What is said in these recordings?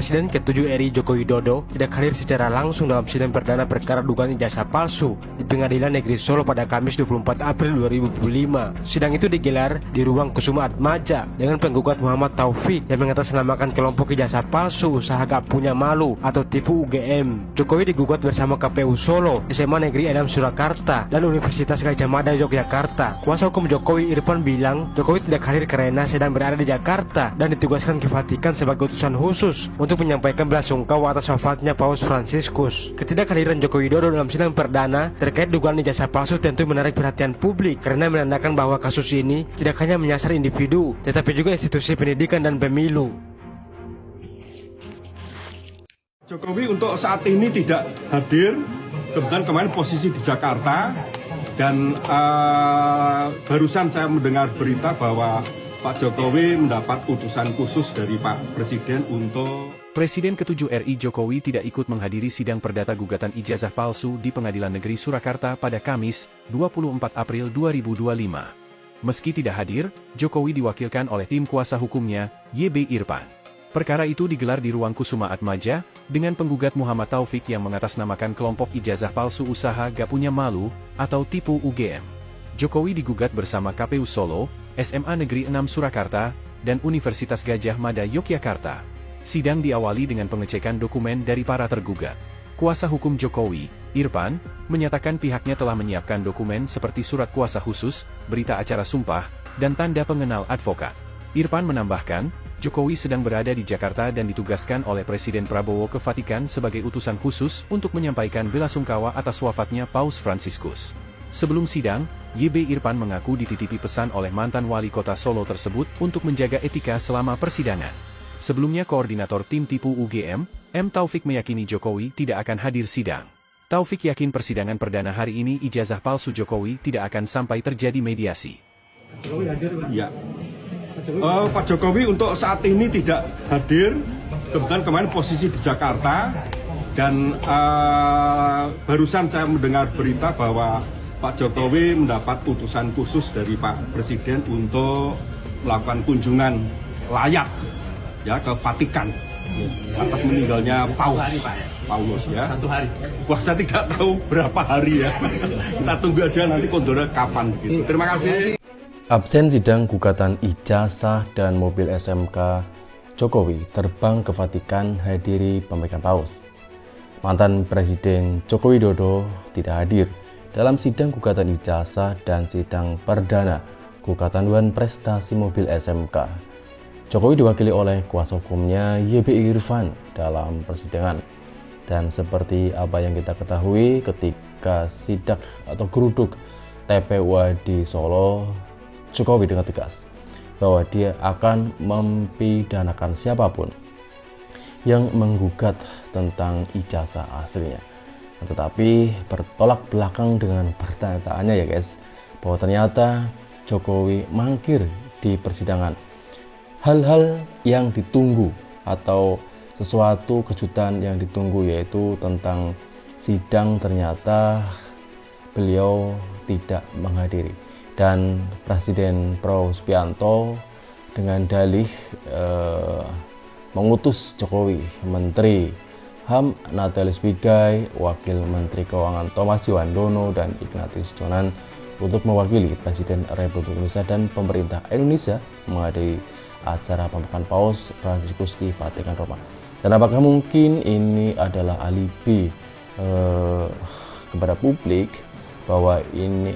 Presiden ke-7 RI Joko Widodo tidak hadir secara langsung dalam sidang perdana perkara dugaan ijazah palsu di Pengadilan Negeri Solo pada Kamis 24 April 2025. Sidang itu digelar di ruang Kusuma Atmaja dengan penggugat Muhammad Taufik yang mengatasnamakan kelompok ijazah palsu usaha gak punya malu atau tipu UGM. Jokowi digugat bersama KPU Solo, SMA Negeri 6 Surakarta, dan Universitas Gadjah Mada Yogyakarta. Kuasa hukum Jokowi Irfan bilang Jokowi tidak hadir karena sedang berada di Jakarta dan ditugaskan ke Vatikan sebagai utusan khusus untuk menyampaikan belasungkawa atas wafatnya Paus Fransiskus. Ketidakhadiran Joko Widodo dalam sidang perdana terkait dugaan ijazah palsu tentu menarik perhatian publik karena menandakan bahwa kasus ini tidak hanya menyasar individu, tetapi juga institusi pendidikan dan pemilu. Jokowi untuk saat ini tidak hadir, kebetulan kemarin posisi di Jakarta, dan barusan saya mendengar berita bahwa Pak Jokowi mendapat utusan khusus dari Pak Presiden untuk... Presiden ke-7 RI Jokowi tidak ikut menghadiri sidang perdata gugatan ijazah palsu di Pengadilan Negeri Surakarta pada Kamis, 24 April 2025. Meski tidak hadir, Jokowi diwakilkan oleh tim kuasa hukumnya, YB Irfan. Perkara itu digelar di ruang Kusuma Atmaja, dengan penggugat Muhammad Taufik yang mengatasnamakan kelompok ijazah palsu usaha gak punya malu, atau tipu UGM. Jokowi digugat bersama KPU Solo, SMA Negeri 6 Surakarta, dan Universitas Gadjah Mada Yogyakarta. Sidang diawali dengan pengecekan dokumen dari para tergugat. Kuasa hukum Jokowi, Irfan, menyatakan pihaknya telah menyiapkan dokumen seperti surat kuasa khusus, berita acara sumpah, dan tanda pengenal advokat. Irfan menambahkan, Jokowi sedang berada di Jakarta dan ditugaskan oleh Presiden Prabowo ke Vatikan sebagai utusan khusus untuk menyampaikan belasungkawa atas wafatnya Paus Fransiskus. Sebelum sidang, YB Irfan mengaku dititipi pesan oleh mantan wali kota Solo tersebut untuk menjaga etika selama persidangan. Sebelumnya koordinator tim tipu UGM, M. Taufik meyakini Jokowi tidak akan hadir sidang. Taufik yakin persidangan perdana hari ini ijazah palsu Jokowi tidak akan sampai terjadi mediasi. Jokowi hadir, Pak? Ya. Pak Jokowi untuk saat ini tidak hadir, kebetulan kemarin posisi di Jakarta, dan barusan saya mendengar berita bahwa Pak Jokowi mendapat utusan khusus dari Pak Presiden untuk melakukan kunjungan layak ya ke Vatikan atas meninggalnya Paulus ya. Satu hari. Wah, saya tidak tahu berapa hari ya. Kita tunggu aja nanti kondornya kapan gitu. Terima kasih. Absen sidang gugatan ijazah dan mobil SMK, Jokowi terbang ke Vatikan hadiri pemegang Paus. Mantan Presiden Joko Widodo tidak hadir dalam sidang gugatan ijazah dan sidang perdana gugatan dugaan prestasi mobil SMK. Jokowi diwakili oleh kuasa hukumnya YB Irfan dalam persidangan. Dan seperti apa yang kita ketahui ketika sidak atau geruduk TPU di Solo, Jokowi dengan tegas bahwa dia akan mempidanakan siapapun yang menggugat tentang ijazah aslinya. Tetapi bertolak belakang dengan pernyataannya ya guys, bahwa ternyata Jokowi mangkir di persidangan. Hal-hal yang ditunggu atau sesuatu kejutan yang ditunggu yaitu tentang sidang ternyata beliau tidak menghadiri. Dan Presiden Prabowo Subianto dengan dalih mengutus Jokowi, Menteri HAM Natalius Pigai, Wakil Menteri Keuangan Thomas Yuwandono, dan Ignatius Jonan untuk mewakili Presiden Republik Indonesia dan pemerintah Indonesia menghadiri acara pembukaan Paus Fransiskus di Vatikan Roma. Dan apakah mungkin ini adalah alibi kepada publik bahwa ini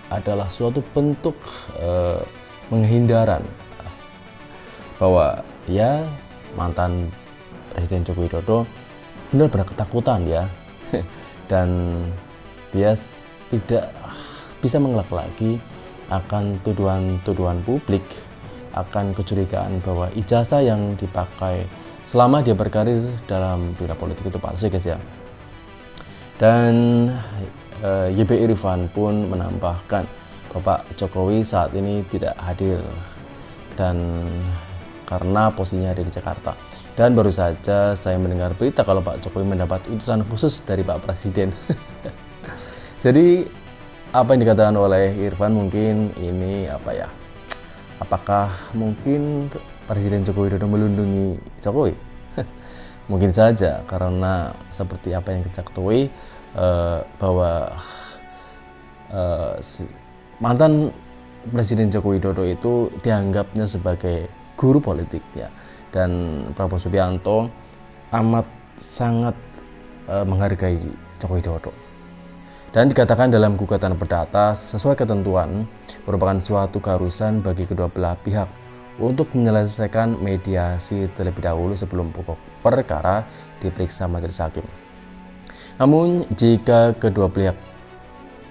adalah suatu bentuk penghindaran bahwa ya mantan Presiden Joko Widodo benar-benar ketakutan ya dan dia tidak bisa mengelak lagi akan tuduhan-tuduhan publik, akan kecurigaan bahwa ijazah yang dipakai selama dia berkarir dalam dunia politik itu palsu guys ya. Dan YB Irfan pun menambahkan Bapak Jokowi saat ini tidak hadir dan karena posisinya ada di Jakarta. Dan baru saja saya mendengar berita kalau Pak Jokowi mendapat utusan khusus dari Pak Presiden. Jadi apa yang dikatakan oleh Irfan mungkin ini apa ya? Apakah mungkin Presiden Joko Widodo melindungi Jokowi? Mungkin saja karena seperti apa yang kita ketahui bahwa mantan Presiden Joko Widodo itu dianggapnya sebagai guru politik ya, dan Prabowo Subianto amat sangat menghargai Joko Widodo. Dan dikatakan dalam gugatan perdata sesuai ketentuan merupakan suatu keharusan bagi kedua belah pihak untuk menyelesaikan mediasi terlebih dahulu sebelum pokok perkara diperiksa majelis hakim. Namun jika kedua pihak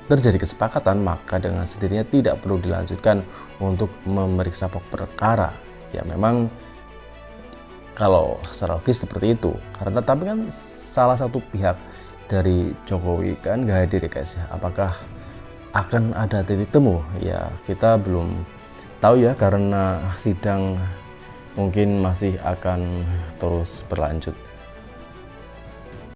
terjadi kesepakatan, maka dengan sendirinya tidak perlu dilanjutkan untuk memeriksa pokok perkara. Ya memang kalau secara logis seperti itu, karena tapi kan salah satu pihak dari Jokowi kan gak hadir ya guys ya. Apakah akan ada titik temu? Ya kita belum tahu ya, karena sidang mungkin masih akan terus berlanjut.